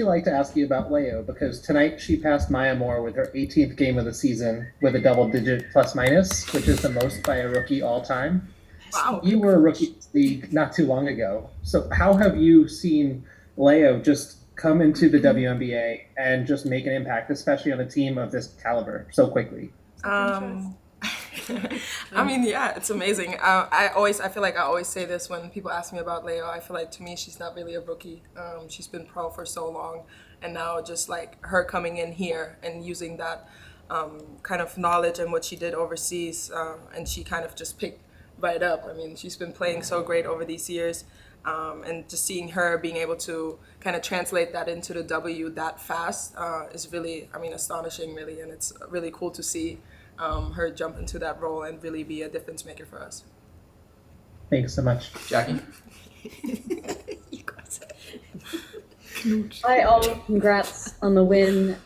like to ask you about Leo because tonight she passed Maya Moore with her 18th game of the season with a double-digit plus minus, which is the most by a rookie all time. Wow. You were a rookie in this league not too long ago. So how have you seen Leo just come into the WNBA and just make an impact, especially on a team of this caliber so quickly? Um, I mean, yeah, it's amazing. I feel like I always say this when people ask me about Leo. I feel like to me, she's not really a rookie. She's been pro for so long, and now just like her coming in here and using that kind of knowledge and what she did overseas, and she kind of just picked right up. I mean, she's been playing so great over these years. And just seeing her being able to kind of translate that into the W that fast is really, I mean, astonishing, really. And it's really cool to see her jump into that role and really be a difference maker for us. Thanks so much. Jackie? Hi, all. Congrats on the win.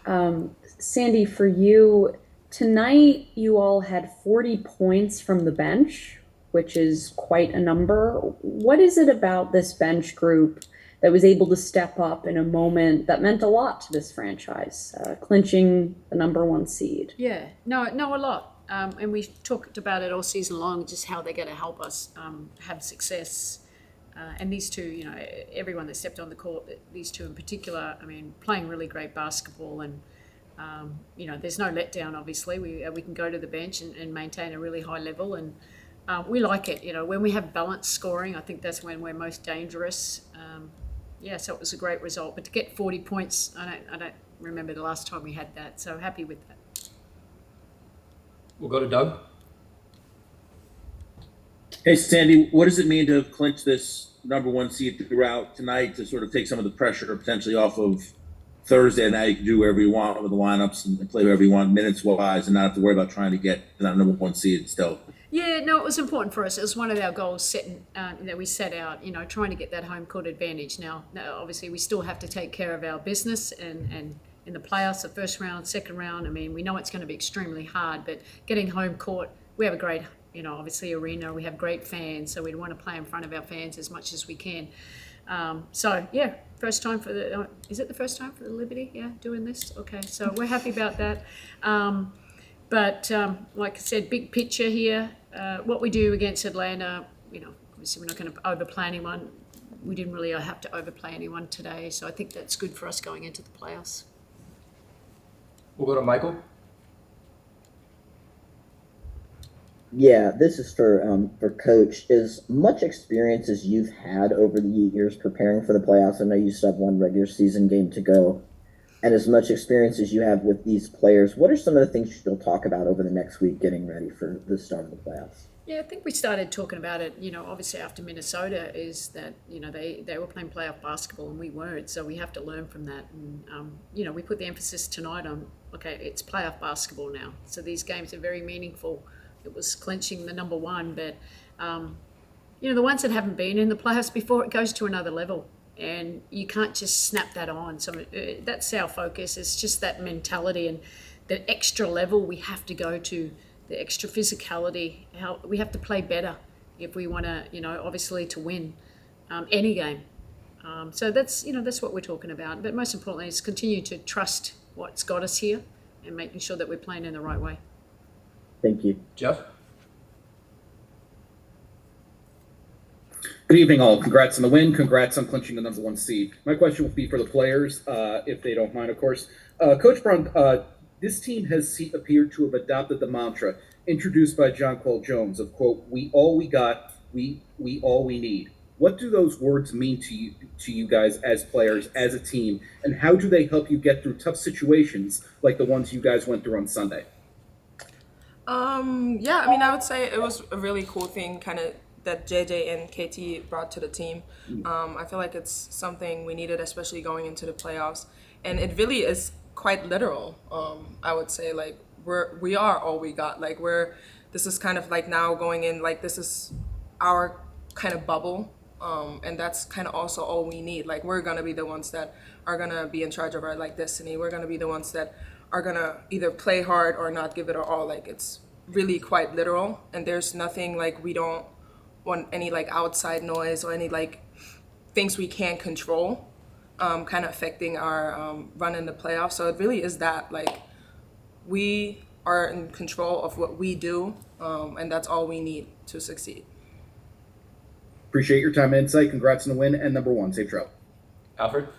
Sandy, for you, tonight you all had 40 points from the bench, which is quite a number. What is it about this bench group that was able to step up in a moment that meant a lot to this franchise, clinching the #1 seed? Yeah, no, a lot. And we talked about it all season long, just how they're going to help us have success. And these two, you know, everyone that stepped on the court, these two in particular, I mean, playing really great basketball. And, you know, there's no letdown, obviously. We can go to the bench and maintain a really high level. And we like it. You know, when we have balanced scoring, I think that's when we're most dangerous. Yeah, so it was a great result. But to get 40 points, I don't remember the last time we had that. So happy with that. We'll go to Doug. Hey, Sandy, what does it mean to clinch this #1 seed throughout tonight to sort of take some of the pressure potentially off of Thursday? Now you can do whatever you want with the lineups and play whatever you want minutes wise and not have to worry about trying to get to that #1 seed still. Yeah, no, it was important for us. It was one of our goals that we set out, you know, trying to get that home court advantage. Now, obviously, we still have to take care of our business and in the playoffs, the first round, second round. I mean, we know it's going to be extremely hard, but getting home court, we have a great, you know, obviously arena. We have great fans, so we'd want to play in front of our fans as much as we can. So, yeah, first time for the, is it the first time for the Liberty? Yeah, doing this? Okay, so we're happy about that. But like I said, big picture here, what we do against Atlanta, you know, obviously we're not going to overplay anyone. We didn't really have to overplay anyone today, so I think that's good for us going into the playoffs. We'll go to Michael. Yeah, this is for Coach. As much experience as you've had over the years preparing for the playoffs, I know you still have one regular season game to go, and as much experience as you have with these players, what are some of the things you'll talk about over the next week getting ready for the start of the playoffs? Yeah, I think we started talking about it, you know, obviously after Minnesota, is that, you know, they were playing playoff basketball and we weren't, so we have to learn from that. And, you know, we put the emphasis tonight on, okay, it's playoff basketball now. So these games are very meaningful. It was clinching the #1, but, you know, the ones that haven't been in the playoffs before, it goes to another level. And you can't just snap that on. So that's our focus. It's just that mentality and the extra level we have to go to, the extra physicality. How we have to play better if we want to, you know, obviously to win any game. So that's, you know, that's what we're talking about. But most importantly is continue to trust what's got us here and making sure that we're playing in the right way. Thank you. Jeff? Good evening, all. Congrats on the win. Congrats on clinching the #1 seed. My question will be for the players, if they don't mind, of course. Coach Brown, this team has appeared to have adopted the mantra introduced by John Paul Jones of, quote, "We all we got, we all we need." What do those words mean to you guys as players, as a team, and how do they help you get through tough situations like the ones you guys went through on Sunday? Yeah, I mean, I would say it was a really cool thing kind of that JJ and KT brought to the team. I feel like it's something we needed, especially going into the playoffs. And it really is quite literal. I would say, like, we are all we got. Like, this is kind of like now going in, like, this is our kind of bubble. And that's kind of also all we need. Like, we're going to be the ones that are going to be in charge of our, like, destiny. We're going to be the ones that are going to either play hard or not give it our all. Like, it's really quite literal. And there's nothing, like, we don't want any, like, outside noise or any, like, things we can't control. kind of affecting our run in the playoffs. So it really is that, like, we are in control of what we do, and that's all we need to succeed. Appreciate your time and insight. Congrats on the win. And number one, safe travel. Alfred?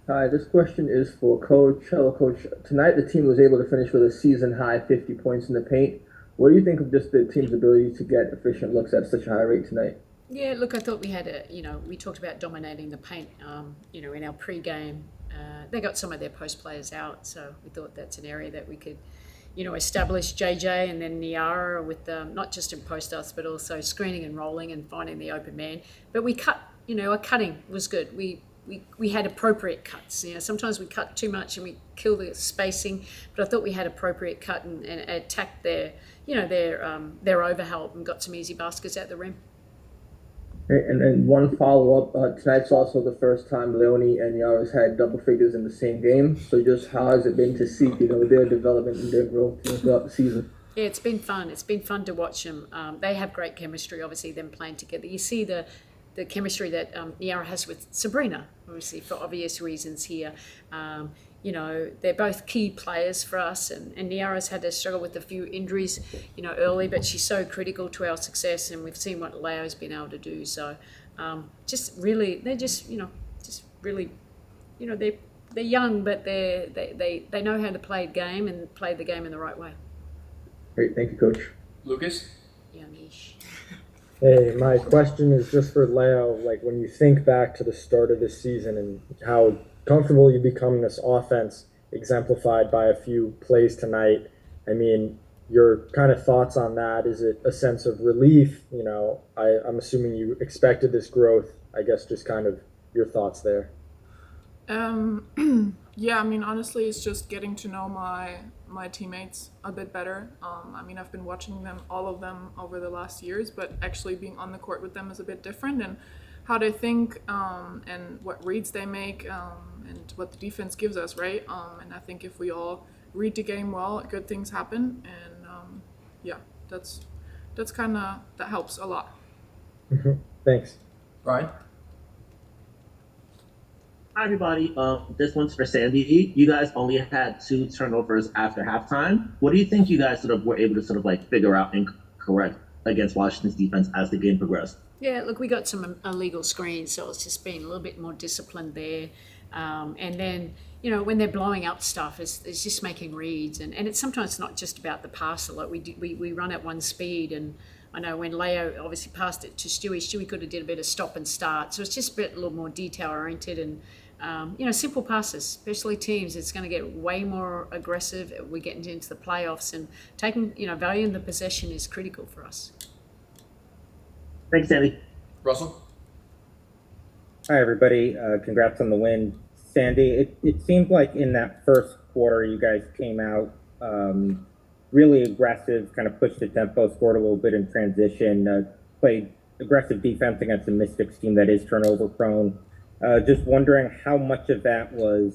Hi, this question is for Coach. Hello, Coach. Tonight, the team was able to finish with a season-high 50 points in the paint. What do you think of just the team's ability to get efficient looks at such a high rate tonight? Yeah, look, I thought we had we talked about dominating the paint, in our pre-game. They got some of their post players out, so we thought that's an area that we could, establish JJ and then Nyara with not just in post ups, but also screening and rolling and finding the open man. But we cut, our cutting was good. We had appropriate cuts. Sometimes we cut too much and we kill the spacing, but I thought we had appropriate cut and attacked their overhelp and got some easy baskets at the rim. And then one follow-up. Tonight's also the first time Leonie and Nyara's had double figures in the same game. So just how has it been to see, their development and their growth throughout the season? Yeah, it's been fun. It's been fun to watch them. They have great chemistry, obviously, them playing together. You see the chemistry that Nyara has with Sabrina, obviously, for obvious reasons here. They're both key players for us, and Nyara's had to struggle with a few injuries, early, but she's so critical to our success, and we've seen what Leo's been able to do. So, they're young, but they know how to play the game and play the game in the right way. Great, thank you, Coach. Lucas? Yeah, Mish. Hey, my question is just for Leo. Like, when you think back to the start of this season and how comfortable you become in this offense, exemplified by a few plays tonight, I mean, your kind of thoughts on that? Is it a sense of relief? I'm assuming you expected this growth. I guess just kind of your thoughts there. Yeah, I mean, honestly, it's just getting to know my teammates a bit better. I've been watching all of them over the last years, but actually being on the court with them is a bit different, and how they think and what reads they make and what the defense gives us, right? And I think if we all read the game well, good things happen, and that's kind of, that helps a lot. Mm-hmm. Thanks. Brian? Hi, everybody. This one's for Sandy. You guys only had 2 turnovers after halftime. What do you think you guys were able to figure out and correct against Washington's defense as the game progressed? Yeah, look, we got some illegal screens, so it's just been a little bit more disciplined there. And then, when they're blowing up stuff, it's just making reads. And it's sometimes not just about the passer. Like we run at one speed, and I know when Leo obviously passed it to Stewie could have did a bit of stop and start. So it's just a little more detail-oriented and, simple passes, especially teams. It's going to get way more aggressive. We're getting into the playoffs, and taking, valuing the possession is critical for us. Thanks, Sandy. Russell? Hi, everybody. Congrats on the win. Sandy, it seemed like in that first quarter you guys came out really aggressive, kind of pushed the tempo, scored a little bit in transition, played aggressive defense against a Mystics team that is turnover prone. Just wondering how much of that was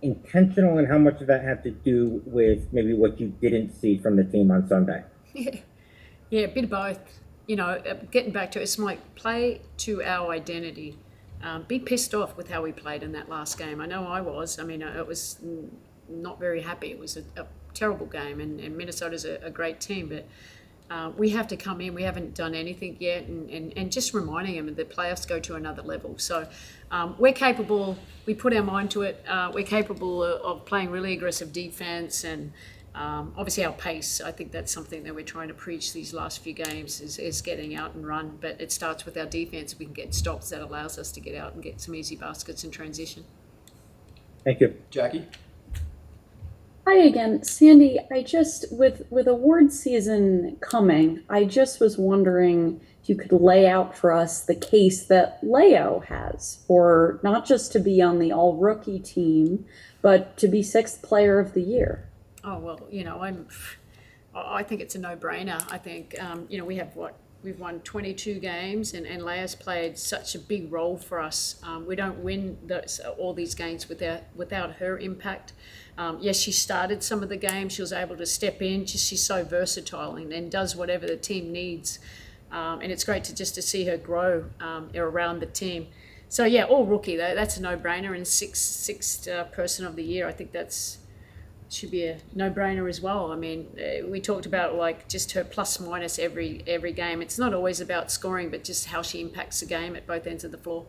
intentional and how much of that had to do with maybe what you didn't see from the team on Sunday. Yeah, a bit of both. Getting back to it, it's like play to our identity. Be pissed off with how we played in that last game. I know I was. It was not very happy. It was a terrible game, and Minnesota's a great team, but we have to come in. We haven't done anything yet, and just reminding them that the playoffs go to another level. So we're capable. We put our mind to it. We're capable of playing really aggressive defense, and obviously our pace. I think that's something that we're trying to preach these last few games is getting out and run. But it starts with our defense. We can get stops that allows us to get out and get some easy baskets in transition. Thank you. Jackie? Hi again, Sandy. With award season coming, I just was wondering if you could lay out for us the case that Leo has for not just to be on the all-rookie team, but to be 6th player of the year. Oh, well, I think it's a no-brainer. I think, we've won 22 games, and Leo's played such a big role for us. We don't win all these games without her impact. Yes, she started some of the games. She was able to step in. She's so versatile and does whatever the team needs. And it's great to see her grow around the team. So yeah, all rookie. That's a no-brainer. And sixth person of the year. I think should be a no-brainer as well. I mean, we talked about like just her plus minus every game. It's not always about scoring, but just how she impacts the game at both ends of the floor.